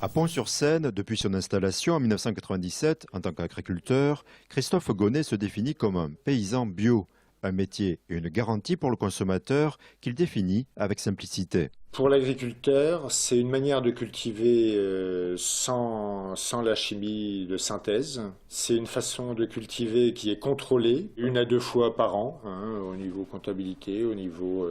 À Pont-sur-Seine, depuis son installation en 1997 en tant qu'agriculteur, Christophe Gonnet se définit comme un paysan bio, un métier et une garantie pour le consommateur qu'il définit avec simplicité. Pour l'agriculteur, c'est une manière de cultiver sans la chimie de synthèse. C'est une façon de cultiver qui est contrôlée, 1 à 2 fois par an, hein, au niveau comptabilité, au niveau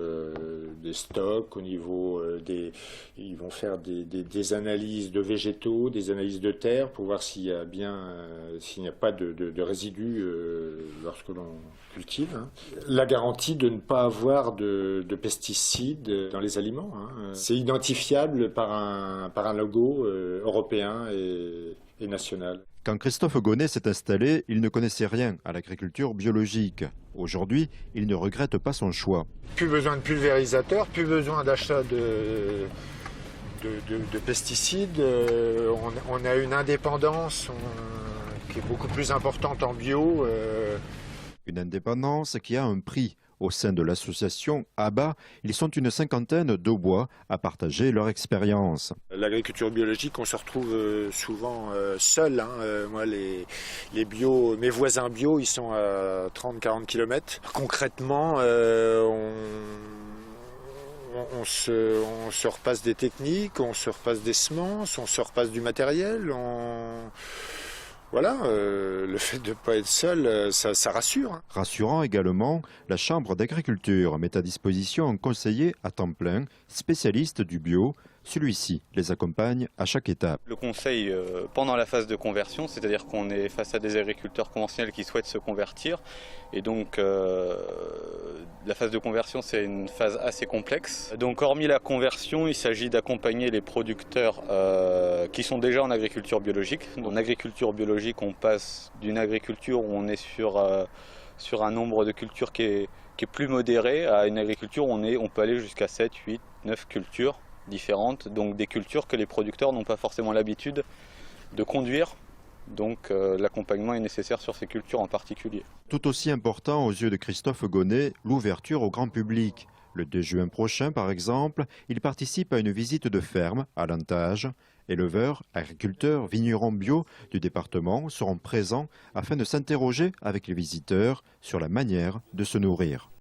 des stocks, au niveau des... Ils vont faire des analyses de végétaux, des analyses de terre pour voir s'il y a bien, s'il n'y a pas de résidus lorsque l'on cultive, hein. La garantie de ne pas avoir de pesticides dans les aliments, hein. C'est identifiable par un logo européen et national. Quand Christophe Gonnet s'est installé, il ne connaissait rien à l'agriculture biologique. Aujourd'hui, il ne regrette pas son choix. Plus besoin de pulvérisateur, plus besoin d'achat de pesticides. On a une indépendance qui est beaucoup plus importante en bio. Une indépendance qui a un prix. Au sein de l'association ABBA, ils sont une cinquantaine d'Aubois à partager leur expérience. L'agriculture biologique, on se retrouve souvent seul, hein. Moi, les bio, mes voisins bio, ils sont à 30-40 km. Concrètement, on se repasse des techniques, on se repasse des semences, on se repasse du matériel. Voilà, le fait de ne pas être seul, ça rassure, hein. Rassurant également, la Chambre d'agriculture met à disposition un conseiller à temps plein, spécialiste du bio. Celui-ci les accompagne à chaque étape. Le conseil pendant la phase de conversion, c'est-à-dire qu'on est face à des agriculteurs conventionnels qui souhaitent se convertir. Et donc la phase de conversion, c'est une phase assez complexe. Donc hormis la conversion, il s'agit d'accompagner les producteurs qui sont déjà en agriculture biologique. En agriculture biologique, on passe d'une agriculture où on est sur un nombre de cultures qui est plus modéré à une agriculture où on peut aller jusqu'à 7, 8, 9 cultures différentes, donc des cultures que les producteurs n'ont pas forcément l'habitude de conduire. Donc l'accompagnement est nécessaire sur ces cultures en particulier. Tout aussi important aux yeux de Christophe Gonnet, l'ouverture au grand public. Le 2 juin prochain, par exemple, il participe à une visite de ferme à Lantage. Éleveurs, agriculteurs, vignerons bio du département seront présents afin de s'interroger avec les visiteurs sur la manière de se nourrir.